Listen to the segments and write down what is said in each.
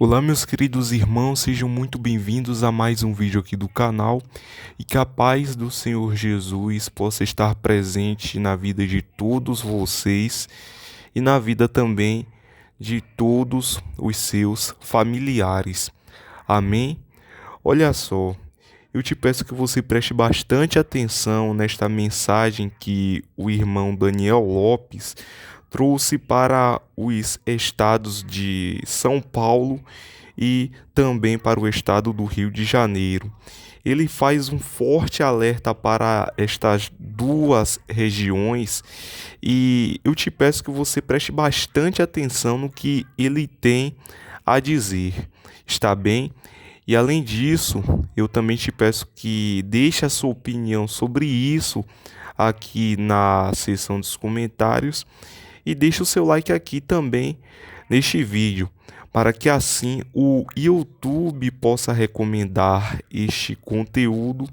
Olá, meus queridos irmãos, sejam muito bem-vindos a mais um vídeo aqui do canal e que a paz do Senhor Jesus possa estar presente na vida de todos vocês e na vida também de todos os seus familiares. Amém? Olha só, eu te peço que você preste bastante atenção nesta mensagem que o irmão Daniel Lopes trouxe para os estados de São Paulo e também para o estado do Rio de Janeiro. Ele faz um forte alerta para estas duas regiões e eu te peço que você preste bastante atenção no que ele tem a dizer. Está bem? E além disso, eu também te peço que deixe a sua opinião sobre isso aqui na seção dos comentários e deixe o seu like aqui também neste vídeo, para que assim o YouTube possa recomendar este conteúdo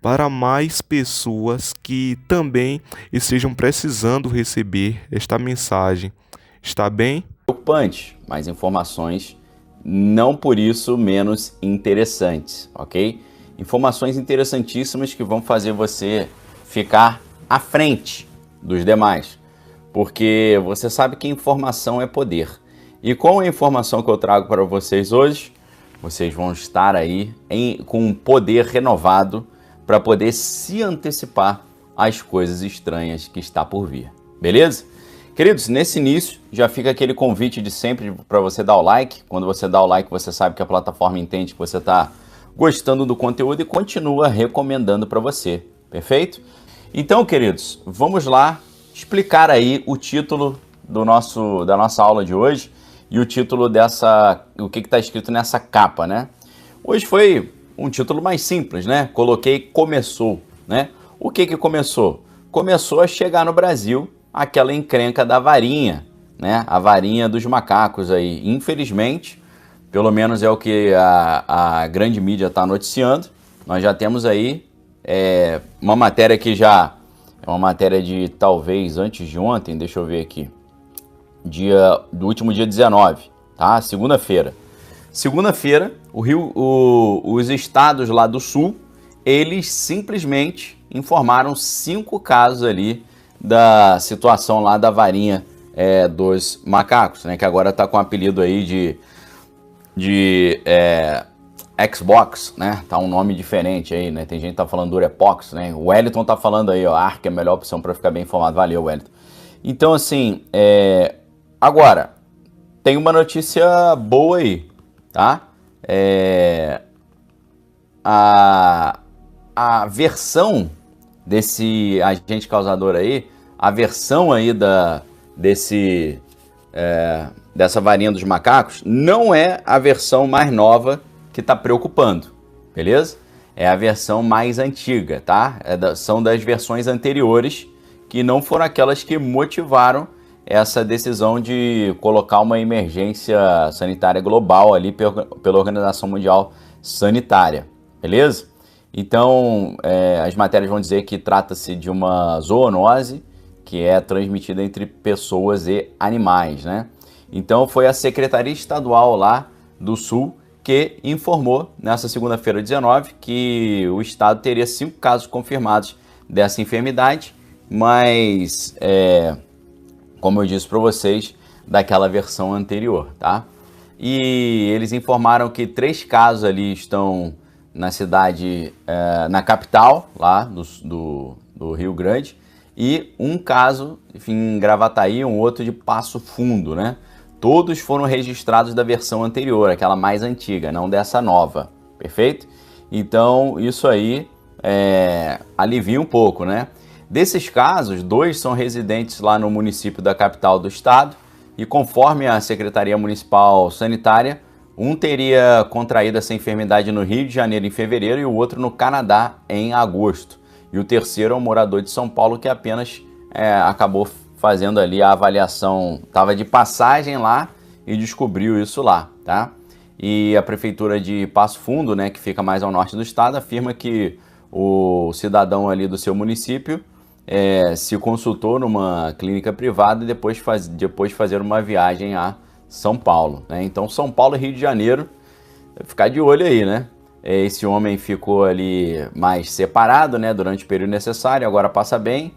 para mais pessoas que também estejam precisando receber esta mensagem. Está bem? Preocupante, mas informações não por isso menos interessantes, ok? Informações interessantíssimas que vão fazer você ficar à frente dos demais, porque você sabe que informação é poder. E com a informação que eu trago para vocês hoje, vocês vão estar aí com um poder renovado para poder se antecipar às coisas estranhas que está por vir, beleza? Queridos, nesse início já fica aquele convite de sempre para você dar o like. Quando você dá o like, você sabe que a plataforma entende que você está gostando do conteúdo e continua recomendando para você, perfeito? Então, queridos, vamos lá explicar aí o título da nossa aula de hoje e o título o que está escrito nessa capa, né? Hoje foi um título mais simples, né? Coloquei começou, né? O que começou? Começou a chegar no Brasil aquela encrenca da varinha, né? A varinha dos macacos aí. Infelizmente, pelo menos é o que a grande mídia está noticiando, nós já temos aí uma matéria que já é uma matéria de talvez antes de ontem, deixa eu ver aqui, do último dia 19, tá? Segunda-feira. Segunda-feira, os estados lá do sul, eles simplesmente informaram 5 casos ali da situação lá da varinha dos macacos, né? Que agora tá com o apelido aí de Xbox, né? Tá um nome diferente aí, né? Tem gente que tá falando Durepox, né? O Wellington tá falando aí, ó, Ark é a melhor opção para ficar bem informado. Valeu, Wellington. Então, assim, agora, tem uma notícia boa aí, tá? A versão desse agente causador aí, a versão aí dessa varinha dos macacos, não é a versão mais nova que está preocupando, beleza? É a versão mais antiga, tá? São das versões anteriores, que não foram aquelas que motivaram essa decisão de colocar uma emergência sanitária global ali pela Organização Mundial Sanitária, beleza? Então, as matérias vão dizer que trata-se de uma zoonose que é transmitida entre pessoas e animais, né? Então, foi a Secretaria Estadual lá do Sul que informou, nessa segunda-feira 19, que o estado teria 5 casos confirmados dessa enfermidade, mas, como eu disse para vocês, daquela versão anterior, tá? E eles informaram que 3 casos ali estão na cidade, na capital, lá do Rio Grande, e um caso, enfim, em Gravataí, um outro de Passo Fundo, né? Todos foram registrados da versão anterior, aquela mais antiga, não dessa nova, perfeito? Então, isso aí alivia um pouco, né? Desses casos, 2 são residentes lá no município da capital do estado, e conforme a Secretaria Municipal Sanitária, um teria contraído essa enfermidade no Rio de Janeiro em fevereiro e o outro no Canadá em agosto. E o terceiro é um morador de São Paulo que apenas acabou fazendo ali a avaliação, estava de passagem lá e descobriu isso lá, tá? E a prefeitura de Passo Fundo, né, que fica mais ao norte do estado, afirma que o cidadão ali do seu município se consultou numa clínica privada e depois fazer uma viagem a São Paulo, né? Então São Paulo e Rio de Janeiro, ficar de olho aí, né? Esse homem ficou ali mais separado, né, durante o período necessário, agora passa bem.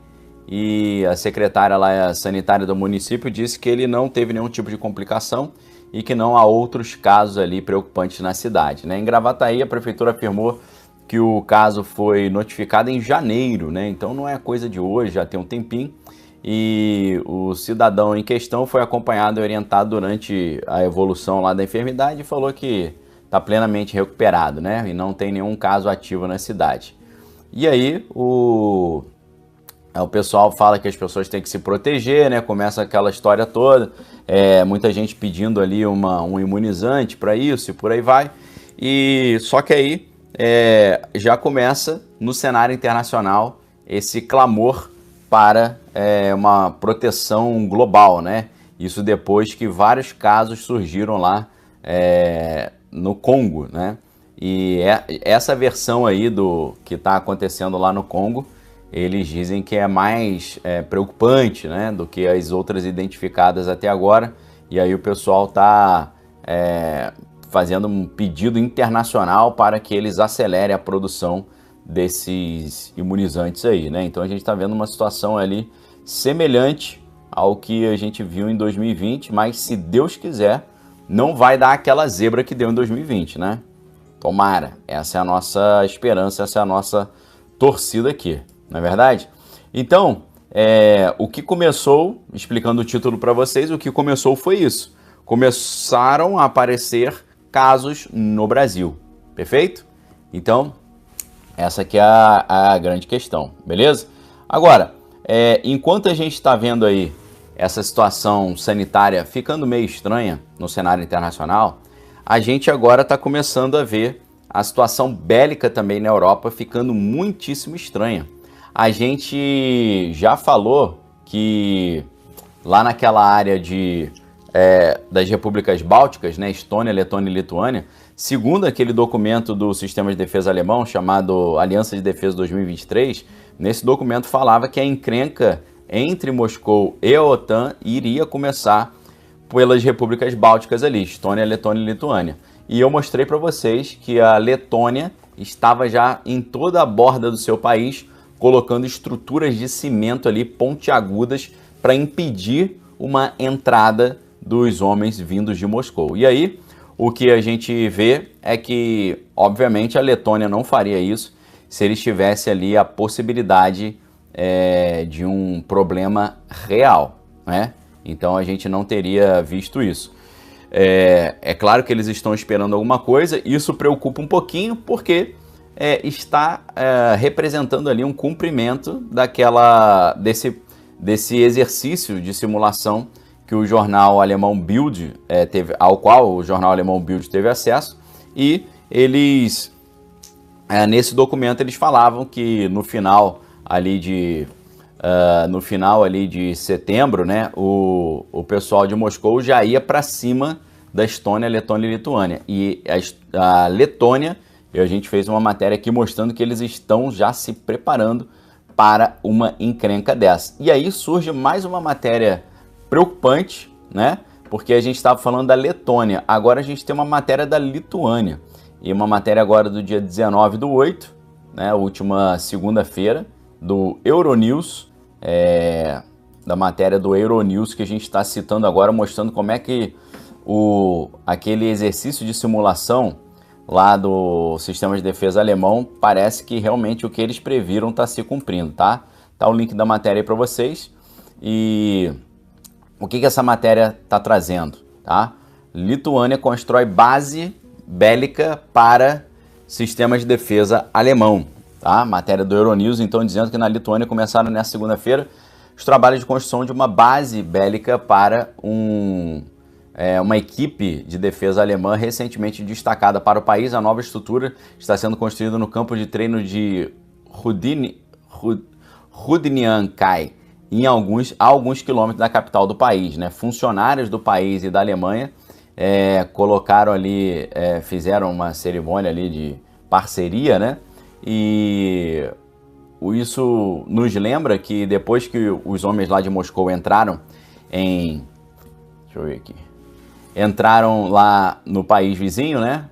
E a secretária lá, sanitária do município, disse que ele não teve nenhum tipo de complicação e que não há outros casos ali preocupantes na cidade, né? Em Gravataí, a prefeitura afirmou que o caso foi notificado em janeiro, né? Então não é coisa de hoje, já tem um tempinho. E o cidadão em questão foi acompanhado e orientado durante a evolução lá da enfermidade e falou que está plenamente recuperado, né? E não tem nenhum caso ativo na cidade. E aí o pessoal fala que as pessoas têm que se proteger, né? Começa aquela história toda, muita gente pedindo ali um imunizante para isso e por aí vai. E só que aí já começa no cenário internacional esse clamor para uma proteção global, né? Isso depois que vários casos surgiram lá no Congo, né? E essa versão aí do que está acontecendo lá no Congo, eles dizem que é mais preocupante, né, do que as outras identificadas até agora. E aí o pessoal está fazendo um pedido internacional para que eles acelerem a produção desses imunizantes aí, né? Então a gente está vendo uma situação ali semelhante ao que a gente viu em 2020, mas se Deus quiser, não vai dar aquela zebra que deu em 2020, né? Tomara, essa é a nossa esperança, essa é a nossa torcida aqui, não é verdade? Então, o que começou, explicando o título para vocês, o que começou foi isso. Começaram a aparecer casos no Brasil, perfeito? Então, essa aqui é a grande questão, beleza? Agora, enquanto a gente está vendo aí essa situação sanitária ficando meio estranha no cenário internacional, a gente agora está começando a ver a situação bélica também na Europa ficando muitíssimo estranha. A gente já falou que lá naquela área das repúblicas bálticas, né, Estônia, Letônia e Lituânia, segundo aquele documento do Sistema de Defesa Alemão chamado Aliança de Defesa 2023, nesse documento falava que a encrenca entre Moscou e a OTAN iria começar pelas repúblicas bálticas ali, Estônia, Letônia e Lituânia. E eu mostrei para vocês que a Letônia estava já em toda a borda do seu país, colocando estruturas de cimento ali pontiagudas para impedir uma entrada dos homens vindos de Moscou. E aí, o que a gente vê é que, obviamente, a Letônia não faria isso se eles tivessem ali a possibilidade de um problema real, né? Então a gente não teria visto isso. É claro que eles estão esperando alguma coisa, isso preocupa um pouquinho porque está representando ali um cumprimento desse exercício de simulação que o jornal alemão Bild ao qual o jornal alemão Bild teve acesso, e eles nesse documento eles falavam que no final ali de setembro, né, o pessoal de Moscou já ia para cima da Estônia, Letônia e Lituânia. E a Letônia, a gente fez uma matéria aqui mostrando que eles estão já se preparando para uma encrenca dessa. E aí surge mais uma matéria preocupante, né? Porque a gente estava falando da Letônia, agora a gente tem uma matéria da Lituânia. E uma matéria agora do dia 19/8, né, última segunda-feira, do Euronews, da matéria do Euronews que a gente está citando agora, mostrando como é que aquele exercício de simulação lá do sistema de defesa alemão, parece que realmente o que eles previram está se cumprindo, tá? Tá o link da matéria aí para vocês. E o que essa matéria está trazendo, tá? Lituânia constrói base bélica para sistemas de defesa alemão, tá? Matéria do Euronews, então, dizendo que na Lituânia começaram nessa segunda-feira os trabalhos de construção de uma base bélica para uma equipe de defesa alemã recentemente destacada para o país. A nova estrutura está sendo construída no campo de treino de Rudniankai, a alguns quilômetros da capital do país, né? Funcionários do país e da Alemanha colocaram ali, fizeram uma cerimônia ali de parceria, né? E isso nos lembra que depois que os homens lá de Moscou entraram deixa eu ver aqui. entraram lá no país vizinho, né?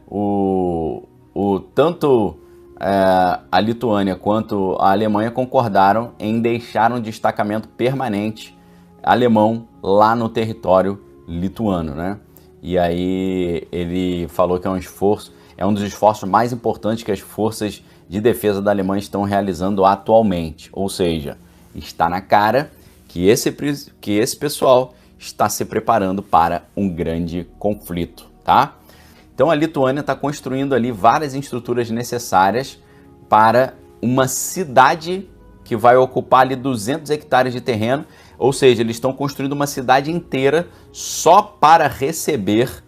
Tanto a Lituânia quanto a Alemanha concordaram em deixar um destacamento permanente alemão lá no território lituano, né? E aí ele falou que é um dos esforços mais importantes que as forças de defesa da Alemanha estão realizando atualmente. Ou seja, está na cara que esse pessoal está se preparando para um grande conflito, tá? Então a Lituânia está construindo ali várias estruturas necessárias para uma cidade que vai ocupar ali 200 hectares de terreno, ou seja, eles estão construindo uma cidade inteira só para receber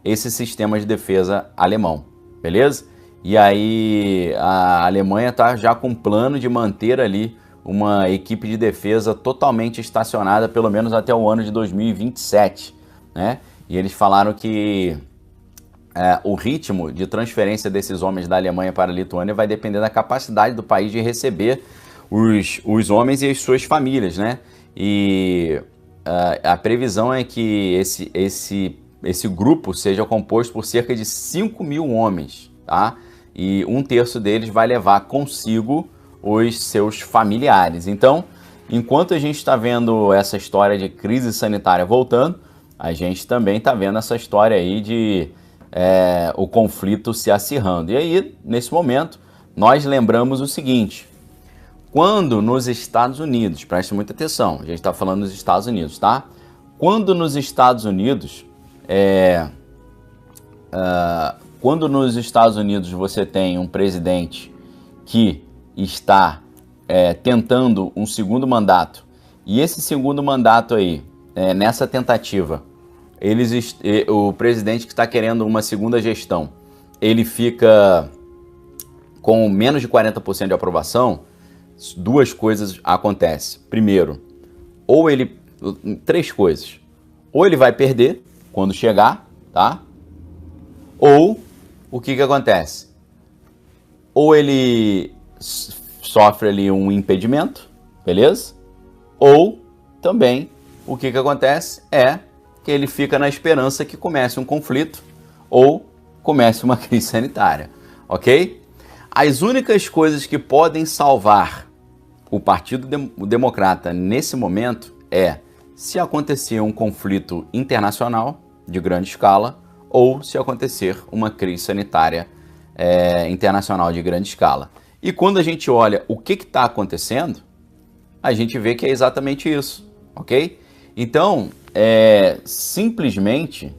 esse sistema de defesa alemão, beleza? E aí a Alemanha está já com plano de manter ali uma equipe de defesa totalmente estacionada, pelo menos até o ano de 2027, né? E eles falaram que o ritmo de transferência desses homens da Alemanha para a Lituânia vai depender da capacidade do país de receber os homens e as suas famílias, né? E a previsão é que esse grupo seja composto por cerca de 5 mil homens, tá? E um terço deles vai levar consigo os seus familiares. Então, enquanto a gente está vendo essa história de crise sanitária voltando, a gente também está vendo essa história aí de o conflito se acirrando. E aí, nesse momento, nós lembramos o seguinte: quando nos Estados Unidos, preste muita atenção, a gente está falando dos Estados Unidos, tá? Quando nos Estados Unidos, você tem um presidente que está tentando um segundo mandato, e esse segundo mandato aí, nessa tentativa, o presidente que está querendo uma segunda gestão, ele fica com menos de 40% de aprovação, duas coisas acontecem. Primeiro, três coisas. Ou ele vai perder quando chegar, tá? Ou o que acontece? Ou ele sofre ali um impedimento, beleza? Ou também o que acontece é que ele fica na esperança que comece um conflito ou comece uma crise sanitária, ok? As únicas coisas que podem salvar o Partido Democrata nesse momento se acontecer um conflito internacional de grande escala ou se acontecer uma crise sanitária internacional de grande escala. E quando a gente olha o que está acontecendo, a gente vê que é exatamente isso, ok? Então, simplesmente,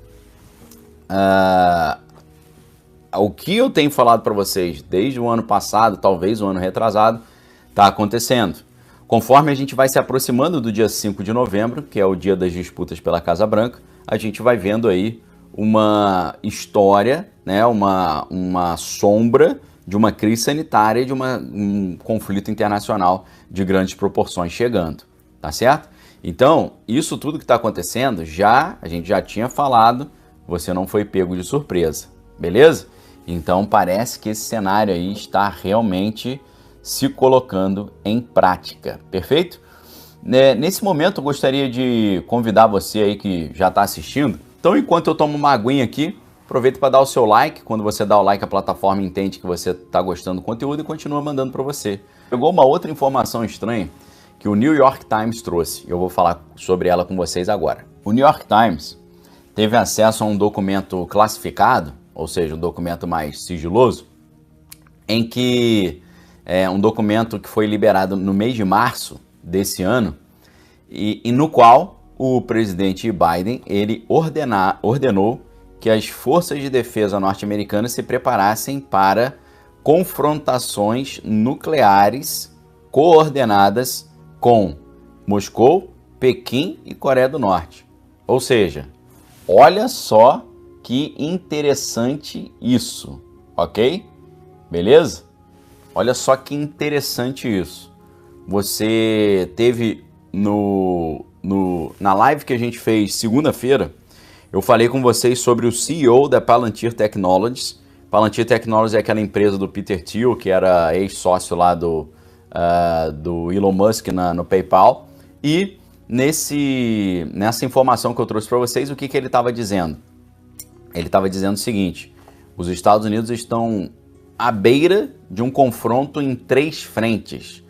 o que eu tenho falado para vocês desde o ano passado, talvez o ano retrasado, está acontecendo. Conforme a gente vai se aproximando do dia 5 de novembro, que é o dia das disputas pela Casa Branca, a gente vai vendo aí uma história, né, uma sombra de uma crise sanitária e de um conflito internacional de grandes proporções chegando, tá certo? Então, isso tudo que está acontecendo, a gente já tinha falado, você não foi pego de surpresa, beleza? Então, parece que esse cenário aí está realmente se colocando em prática, perfeito? Nesse momento, eu gostaria de convidar você aí que já está assistindo. Então, enquanto eu tomo uma aguinha aqui, aproveita para dar o seu like. Quando você dá o like, a plataforma entende que você está gostando do conteúdo e continua mandando para você. Chegou uma outra informação estranha que o New York Times trouxe. Eu vou falar sobre ela com vocês agora. O New York Times teve acesso a um documento classificado, ou seja, um documento mais sigiloso, em que um documento que foi liberado no mês de março desse ano e no qual o presidente Biden ele ordenou que as forças de defesa norte-americanas se preparassem para confrontações nucleares coordenadas com Moscou, Pequim e Coreia do Norte. Ou seja, olha só que interessante isso, ok? Beleza? Olha só que interessante isso. Você teve na live que a gente fez segunda-feira, eu falei com vocês sobre o CEO da Palantir Technologies. Palantir Technologies é aquela empresa do Peter Thiel, que era ex-sócio lá do Elon Musk no PayPal. E nessa informação que eu trouxe para vocês, o que ele estava dizendo? ele estava dizendo o seguinte: os Estados Unidos estão à beira de um confronto em 3 frentes.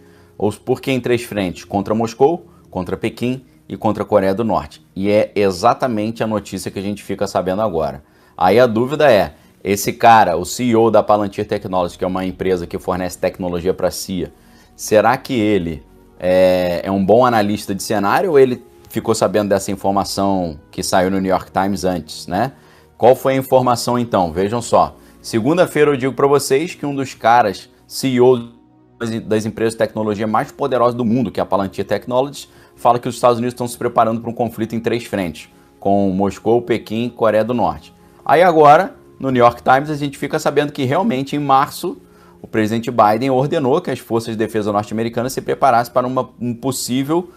Por que em 3 frentes? Contra Moscou, contra Pequim e contra a Coreia do Norte. E é exatamente a notícia que a gente fica sabendo agora. Aí a dúvida é, esse cara, o CEO da Palantir Technologies, que é uma empresa que fornece tecnologia para a CIA, será que ele é um bom analista de cenário ou ele ficou sabendo dessa informação que saiu no New York Times antes, né? Qual foi a informação então? Vejam só. Segunda-feira eu digo para vocês que um dos caras, CEO das empresas de tecnologia mais poderosas do mundo, que é a Palantir Technologies, fala que os Estados Unidos estão se preparando para um conflito em 3 frentes, com Moscou, Pequim e Coreia do Norte. Aí agora, no New York Times, a gente fica sabendo que realmente em março, o presidente Biden ordenou que as forças de defesa norte-americanas se preparassem para uma possível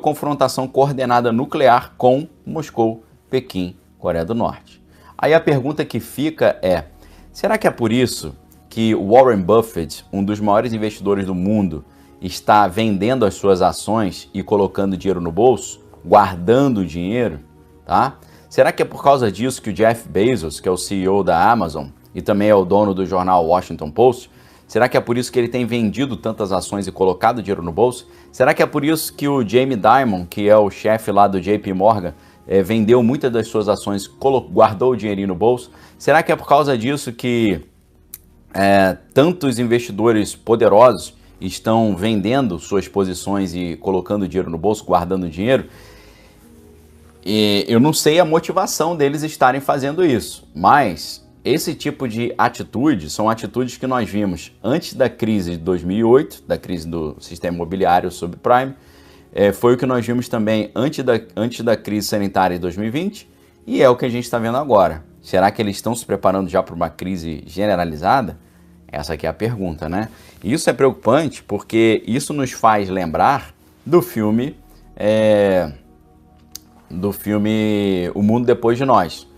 confrontação coordenada nuclear com Moscou, Pequim, Coreia do Norte. Aí a pergunta que fica é, será que é por isso que Warren Buffett, um dos maiores investidores do mundo, está vendendo as suas ações e colocando dinheiro no bolso, guardando o dinheiro, tá? Será que é por causa disso que o Jeff Bezos, que é o CEO da Amazon e também é o dono do jornal Washington Post, será que é por isso que ele tem vendido tantas ações e colocado dinheiro no bolso? Será que é por isso que o Jamie Dimon, que é o chefe lá do JP Morgan, vendeu muitas das suas ações, guardou o dinheirinho no bolso? Será que é por causa disso que tantos investidores poderosos estão vendendo suas posições e colocando dinheiro no bolso, guardando dinheiro? E eu não sei a motivação deles estarem fazendo isso, mas esse tipo de atitude são atitudes que nós vimos antes da crise de 2008, da crise do sistema imobiliário subprime, foi o que nós vimos também antes da crise sanitária de 2020 e é o que a gente está vendo agora. Será que eles estão se preparando já para uma crise generalizada? Essa aqui é a pergunta, né? E isso é preocupante porque isso nos faz lembrar do filme O Mundo Depois de Nós.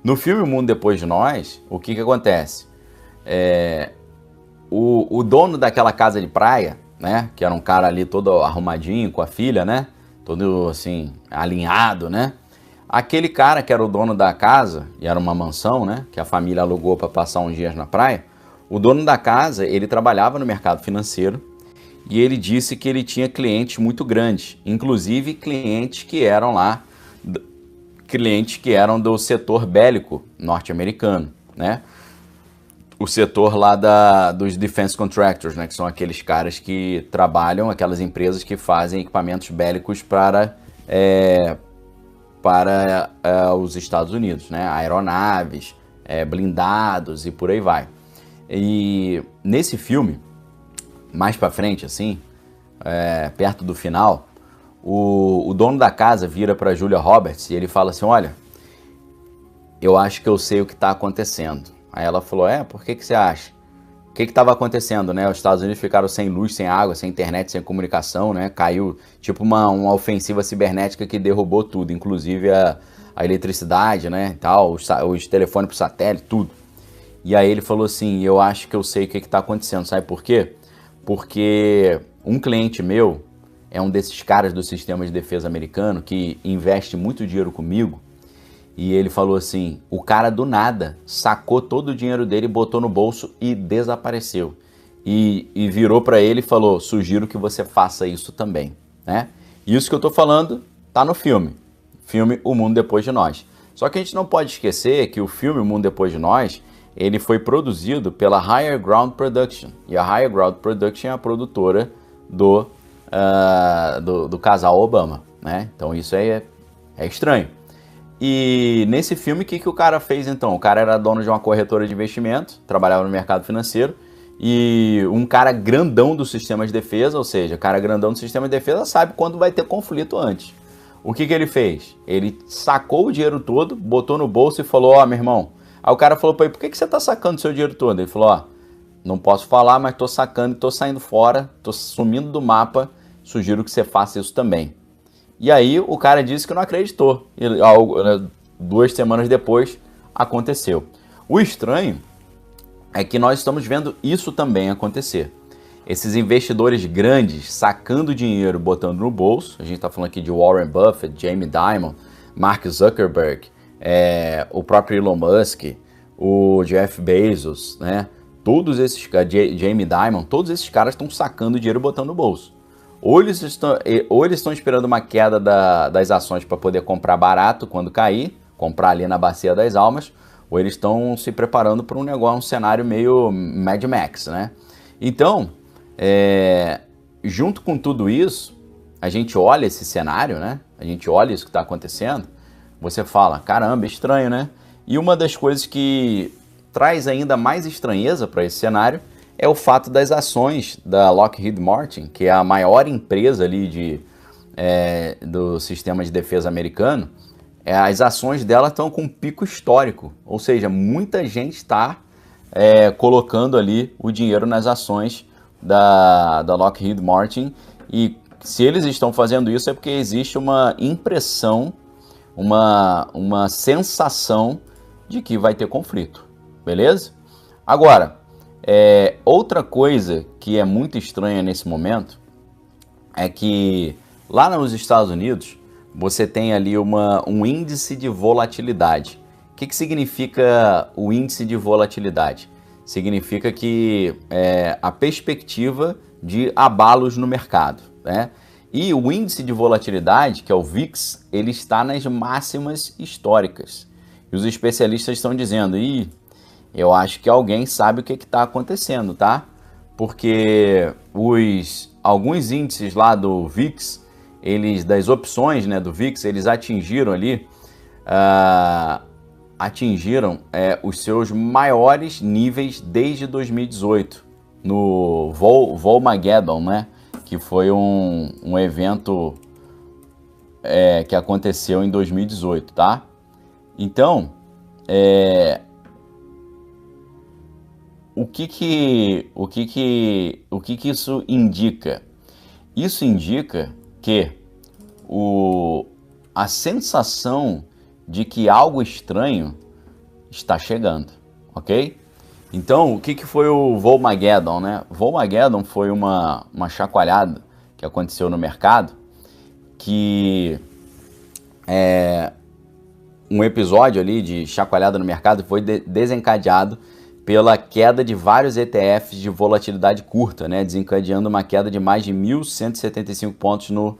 No filme O Mundo Depois de Nós, o que acontece? O dono daquela casa de praia, né? Que era um cara ali todo arrumadinho com a filha, né? Todo assim, alinhado, né? Aquele cara que era o dono da casa, e era uma mansão, né? Que a família alugou para passar uns dias na praia. O dono da casa, ele trabalhava no mercado financeiro e ele disse que ele tinha clientes muito grandes, inclusive clientes que eram do setor bélico norte-americano, né? O setor lá dos defense contractors, né? Que são aqueles caras que trabalham, aquelas empresas que fazem equipamentos bélicos para os Estados Unidos, né? Aeronaves, blindados e por aí vai. E nesse filme, mais pra frente, assim, perto do final, o dono da casa vira pra Julia Roberts e ele fala assim, olha, eu acho que eu sei o que está acontecendo. Aí ela falou, por que você acha? O que estava acontecendo, né? Os Estados Unidos ficaram sem luz, sem água, sem internet, sem comunicação, né? Caiu tipo uma ofensiva cibernética que derrubou tudo, inclusive a eletricidade, né? Tal, os telefones por satélite, tudo. E aí ele falou assim, eu acho que eu sei o que está acontecendo, sabe por quê? Porque um cliente meu é um desses caras do sistema de defesa americano que investe muito dinheiro comigo e ele falou assim, o cara do nada sacou todo o dinheiro dele, botou no bolso e desapareceu. E virou para ele e falou, sugiro que você faça isso também, né? E isso que eu tô falando tá no filme O Mundo Depois de Nós. Só que a gente não pode esquecer que o filme O Mundo Depois de Nós ele foi produzido pela Higher Ground Production. E a Higher Ground Production é a produtora do casal Obama, né? Então isso aí é estranho. E nesse filme, o que o cara fez então? O cara era dono de uma corretora de investimento, trabalhava no mercado financeiro, e um cara grandão do sistema de defesa, ou seja, cara grandão do sistema de defesa sabe quando vai ter conflito antes. O que ele fez? Ele sacou o dinheiro todo, botou no bolso e falou, meu irmão. Aí o cara falou pra ele, por que você tá sacando o seu dinheiro todo? Ele falou, não posso falar, mas tô sacando e tô saindo fora, tô sumindo do mapa, sugiro que você faça isso também. E aí o cara disse que não acreditou. E, 2 semanas depois aconteceu. O estranho é que nós estamos vendo isso também acontecer. Esses investidores grandes sacando dinheiro, botando no bolso. A gente está falando aqui de Warren Buffett, Jamie Dimon, Mark Zuckerberg, o próprio Elon Musk, o Jeff Bezos, né? Todos esses caras, Jamie Dimon, todos esses caras estão sacando dinheiro e botando no bolso. Ou eles estão esperando uma queda das ações para poder comprar barato quando cair, comprar ali na Bacia das Almas, ou eles estão se preparando para um negócio, um cenário meio Mad Max, né? Então, junto com tudo isso, a gente olha esse cenário, né? A gente olha isso que está acontecendo, você fala, caramba, estranho, né? E uma das coisas que traz ainda mais estranheza para esse cenário é o fato das ações da Lockheed Martin, que é a maior empresa ali do sistema de defesa americano, as ações dela estão com um pico histórico, ou seja, muita gente está colocando ali o dinheiro nas ações da Lockheed Martin, e se eles estão fazendo isso é porque existe uma impressão, uma sensação de que vai ter conflito, beleza? Agora, outra coisa que é muito estranha nesse momento é que lá nos Estados Unidos você tem ali um índice de volatilidade. O que significa o índice de volatilidade? Significa que a perspectiva de abalos no mercado, né? E o índice de volatilidade, que é o VIX, ele está nas máximas históricas. E os especialistas estão dizendo, eu acho que alguém sabe o que está acontecendo, tá? Porque alguns índices lá do VIX, das opções, né, do VIX, eles atingiram ali, os seus maiores níveis desde 2018, no Volmageddon, né? Que foi um evento que aconteceu em 2018, tá? Então, o que isso indica? Isso indica que a sensação de que algo estranho está chegando, ok? Então, o que foi o Volmageddon, né? Volmageddon foi uma chacoalhada que aconteceu no mercado, que um episódio ali de chacoalhada no mercado foi desencadeado pela queda de vários ETFs de volatilidade curta, né? Desencadeando uma queda de mais de 1.175 pontos no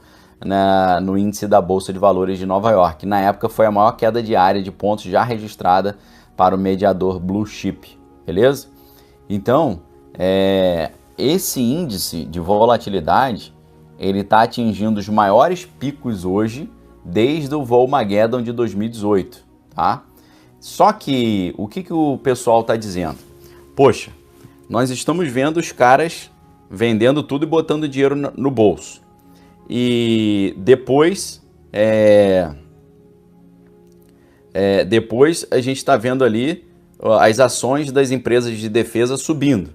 índice da Bolsa de Valores de Nova York. Na época foi a maior queda diária de pontos já registrada para o mediador Blue Chip, beleza? Então, esse índice de volatilidade, ele está atingindo os maiores picos hoje desde o Volmageddon de 2018, tá? Só que o que o pessoal está dizendo? Poxa, nós estamos vendo os caras vendendo tudo e botando dinheiro no bolso. E depois a gente está vendo ali as ações das empresas de defesa subindo.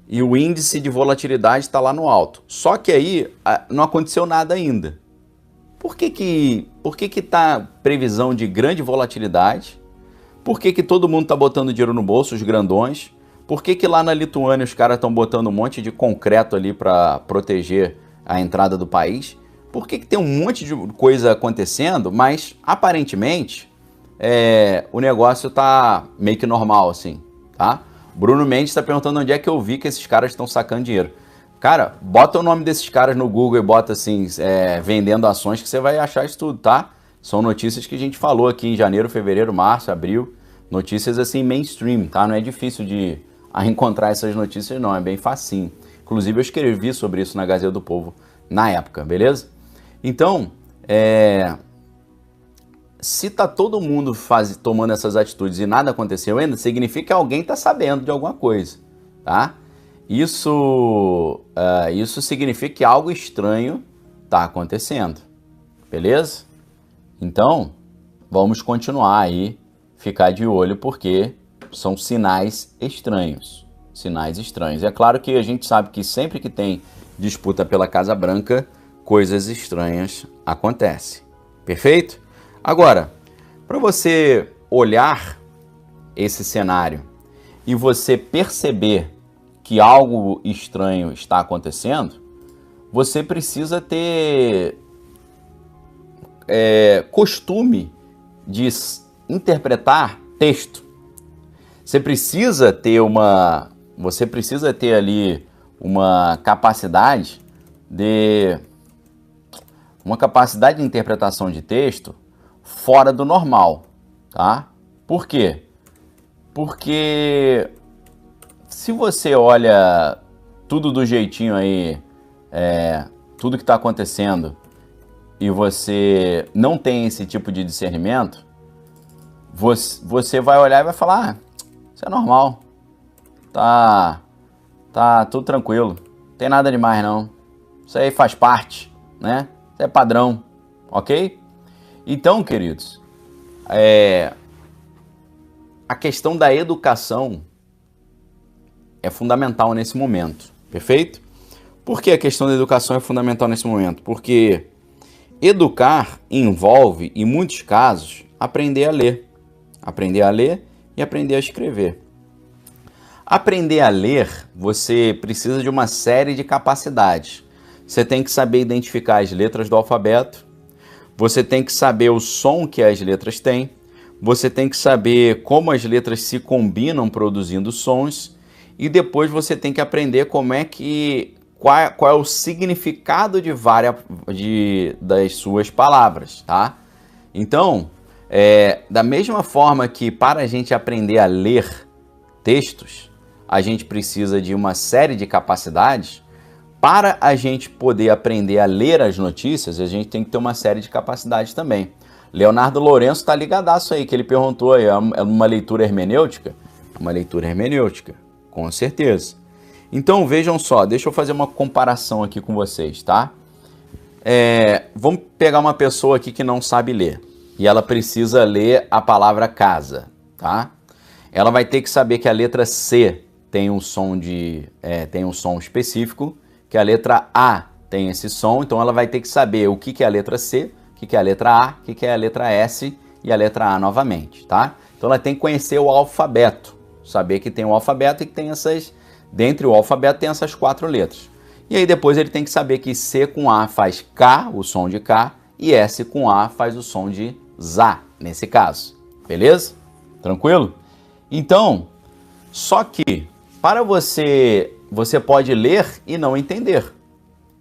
E o índice de volatilidade está lá no alto. Só que aí não aconteceu nada ainda. Por que está previsão de grande volatilidade? Por que todo mundo está botando dinheiro no bolso, os grandões? Por que lá na Lituânia os caras estão botando um monte de concreto ali para proteger a entrada do país? Por que tem um monte de coisa acontecendo, mas aparentemente o negócio está meio que normal, assim, tá? Bruno Mendes está perguntando onde é que eu vi que esses caras estão sacando dinheiro. Cara, bota o nome desses caras no Google e bota assim, vendendo ações, que você vai achar isso tudo, tá? São notícias que a gente falou aqui em janeiro, fevereiro, março, abril. Notícias assim mainstream, tá? Não é difícil de encontrar essas notícias, não. É bem facinho. Inclusive eu escrevi sobre isso na Gazeta do Povo na época, beleza? Então, se tá todo mundo tomando essas atitudes e nada aconteceu ainda, significa que alguém tá sabendo de alguma coisa, tá? Isso significa que algo estranho tá acontecendo, beleza? Então, vamos continuar aí, ficar de olho, porque são sinais estranhos. Sinais estranhos. É claro que a gente sabe que sempre que tem disputa pela Casa Branca, coisas estranhas acontecem. Perfeito? Agora, para você olhar esse cenário e você perceber que algo estranho está acontecendo, você precisa ter costume de interpretar texto, você precisa ter ali uma capacidade de interpretação de texto fora do normal, tá? Por quê? Porque se você olha tudo do jeitinho aí, tudo que está acontecendo, e você não tem esse tipo de discernimento, você vai olhar e vai falar, isso é normal, tá tudo tranquilo, não tem nada demais não, isso aí faz parte, né? Isso é padrão, ok? Então, queridos, a questão da educação é fundamental nesse momento, perfeito? Por que a questão da educação é fundamental nesse momento? Porque educar envolve, em muitos casos, aprender a ler e aprender a escrever. Aprender a ler, você precisa de uma série de capacidades. Você tem que saber identificar as letras do alfabeto, você tem que saber o som que as letras têm, você tem que saber como as letras se combinam produzindo sons, e depois você tem que aprender qual é o significado das suas palavras, tá? Então, da mesma forma que para a gente aprender a ler textos, a gente precisa de uma série de capacidades, para a gente poder aprender a ler as notícias, a gente tem que ter uma série de capacidades também. Leonardo Lourenço está ligadaço aí, que ele perguntou aí, é uma leitura hermenêutica? Uma leitura hermenêutica, com certeza. Então, vejam só, deixa eu fazer uma comparação aqui com vocês, tá? Vamos pegar uma pessoa aqui que não sabe ler, e ela precisa ler a palavra casa, tá? Ela vai ter que saber que a letra C tem um som específico, que a letra A tem esse som, então ela vai ter que saber o que é a letra C, o que é a letra A, o que é a letra S e a letra A novamente, tá? Então ela tem que conhecer o alfabeto, saber que tem o alfabeto e que tem dentre o alfabeto tem essas 4 letras. E aí depois ele tem que saber que C com A faz K, o som de K, e S com A faz o som de ZA, nesse caso. Beleza? Tranquilo? Então, só que para você pode ler e não entender.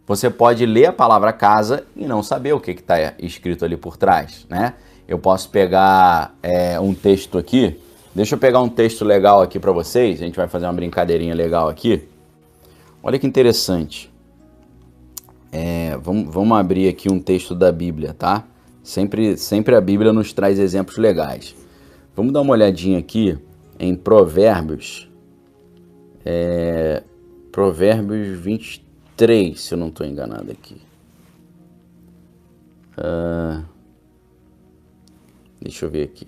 Você pode ler a palavra casa e não saber o que está escrito ali por trás, né? Eu posso pegar um texto aqui. Deixa eu pegar um texto legal aqui para vocês. A gente vai fazer uma brincadeirinha legal aqui. Olha que interessante. Vamos abrir aqui um texto da Bíblia, tá? Sempre a Bíblia nos traz exemplos legais. Vamos dar uma olhadinha aqui em Provérbios. Provérbios 23, se eu não estou enganado aqui. Deixa eu ver aqui.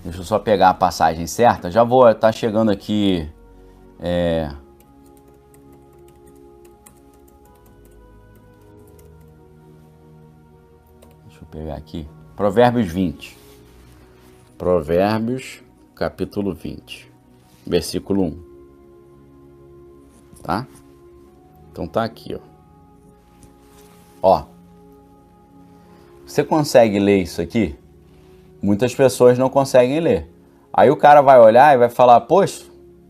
Deixa eu só pegar a passagem certa. Já vou estar chegando aqui. Deixa eu pegar aqui. Provérbios 20. Provérbios, capítulo 20. Versículo 1. Tá? Então tá aqui, ó. Você consegue ler isso aqui? Muitas pessoas não conseguem ler. Aí o cara vai olhar e vai falar, poxa,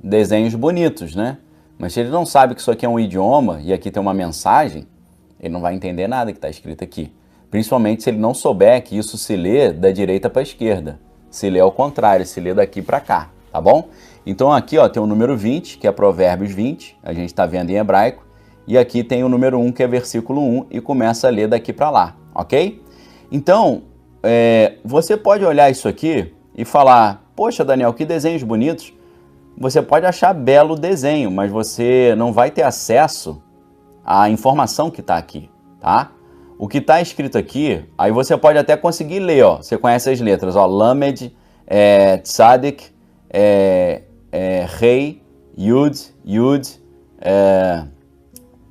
desenhos bonitos, né? Mas se ele não sabe que isso aqui é um idioma e aqui tem uma mensagem, ele não vai entender nada que está escrito aqui. Principalmente se ele não souber que isso se lê da direita para a esquerda. Se lê ao contrário, se lê daqui para cá, tá bom? Então aqui tem o número 20, que é Provérbios 20, a gente está vendo em hebraico, e aqui tem o número 1, que é versículo 1, e começa a ler daqui para lá, ok? Então, você pode olhar isso aqui e falar, poxa, Daniel, que desenhos bonitos. Você pode achar belo o desenho, mas você não vai ter acesso à informação que está aqui, tá? O que está escrito aqui, aí você pode até conseguir ler, ó. Você conhece as letras, ó, Lamed, Tzadik, Rei, Yud,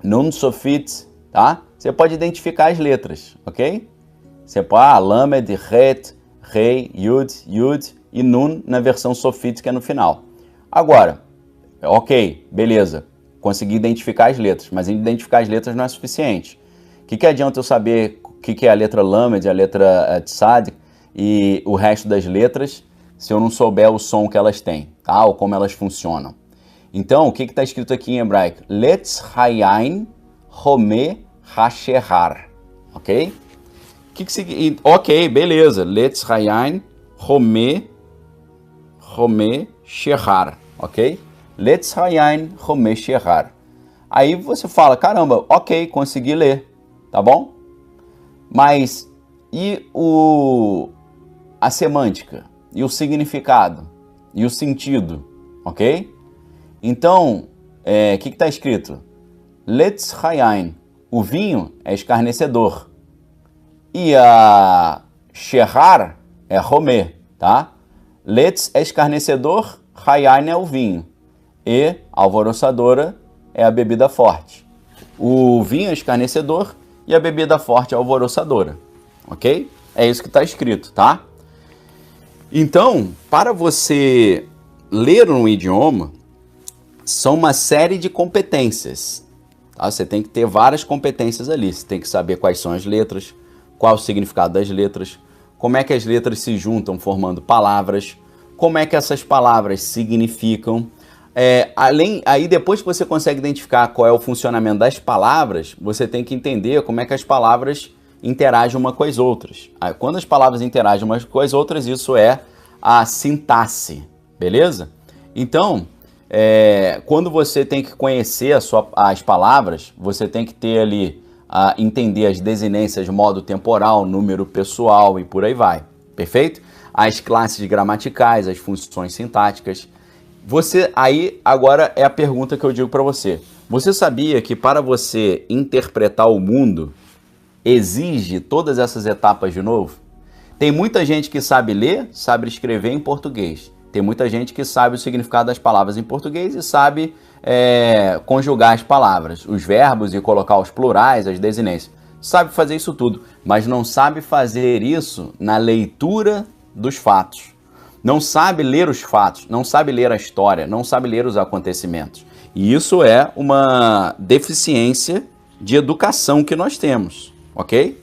Nun Sofit, tá? Você pode identificar as letras, ok? Você pode, Lamed, Het, Rei, Yud e Nun na versão Sofit, que é no final. Agora, ok, beleza, consegui identificar as letras, mas identificar as letras não é suficiente. O que adianta eu saber o que é a letra Lamed, a letra Tzadik, e o resto das letras se eu não souber o som que elas têm, tá? Ou como elas funcionam. Então, o que está escrito aqui em hebraico? Letz hayain home hashehar, ok? Que significa? Ok, beleza. Letz hayain home shehar, ok? Letz hayain home shehar. Aí você fala, caramba, ok, consegui ler, tá bom? Mas e a semântica? E o significado? E o sentido, ok? Então, o que está escrito? Letz hayain, o vinho é escarnecedor. E a shehar é romê, tá? Letz é escarnecedor, hayain é o vinho. E alvoroçadora é a bebida forte. O vinho é escarnecedor e a bebida forte é alvoroçadora, ok? É isso que está escrito, tá? Então, para você ler um idioma, são uma série de competências. Tá? Você tem que ter várias competências ali. Você tem que saber quais são as letras, qual o significado das letras, como é que as letras se juntam formando palavras, como é que essas palavras significam. Aí depois que você consegue identificar qual é o funcionamento das palavras, você tem que entender como é que as palavras interagem umas com as outras. Aí, quando as palavras interagem umas com as outras, isso é a sintaxe, beleza? Então, quando você tem que conhecer as palavras, você tem que ter ali, entender as desinências de modo temporal, número pessoal e por aí vai, perfeito? As classes gramaticais, as funções sintáticas. Aí agora é a pergunta que eu digo para você. Você sabia que para você interpretar o mundo, exige todas essas etapas de novo? Tem muita gente que sabe ler, sabe escrever em português. Tem muita gente que sabe o significado das palavras em português e sabe conjugar as palavras, os verbos e colocar os plurais, as desinências. Sabe fazer isso tudo, mas não sabe fazer isso na leitura dos fatos. Não sabe ler os fatos, não sabe ler a história, não sabe ler os acontecimentos. E isso é uma deficiência de educação que nós temos, ok?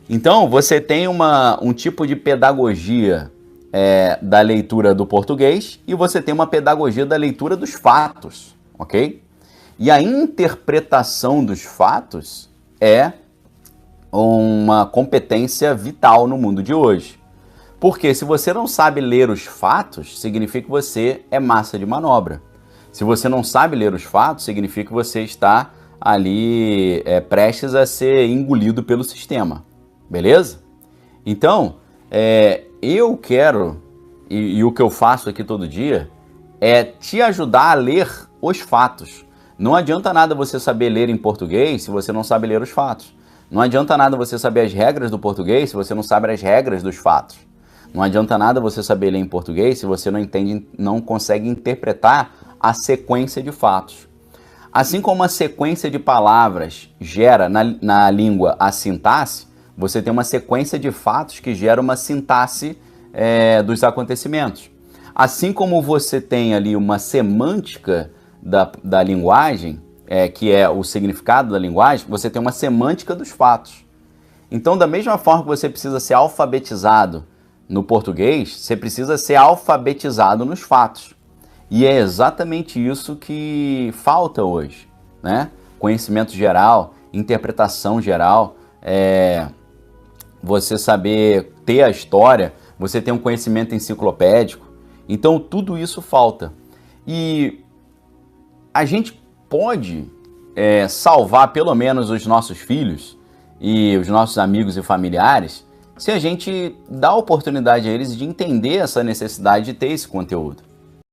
Então, você tem um tipo de pedagogia da leitura do português e você tem uma pedagogia da leitura dos fatos, ok? E a interpretação dos fatos é uma competência vital no mundo de hoje. Porque se você não sabe ler os fatos, significa que você é massa de manobra. Se você não sabe ler os fatos, significa que você está ali prestes a ser engolido pelo sistema. Beleza? Então, eu quero, e o que eu faço aqui todo dia, é te ajudar a ler os fatos. Não adianta nada você saber ler em português se você não sabe ler os fatos. Não adianta nada você saber as regras do português se você não sabe as regras dos fatos. Não adianta nada você saber ler em português se você não consegue interpretar a sequência de fatos. Assim como a sequência de palavras gera na língua a sintaxe, você tem uma sequência de fatos que gera uma sintaxe dos acontecimentos. Assim como você tem ali uma semântica da linguagem, que é o significado da linguagem, você tem uma semântica dos fatos. Então, da mesma forma que você precisa ser alfabetizado no português, você precisa ser alfabetizado nos fatos. E é exatamente isso que falta hoje, né? Conhecimento geral, interpretação geral, você saber ter a história, você ter um conhecimento enciclopédico. Então, tudo isso falta. E a gente pode salvar pelo menos os nossos filhos e os nossos amigos e familiares se a gente dá a oportunidade a eles de entender essa necessidade de ter esse conteúdo.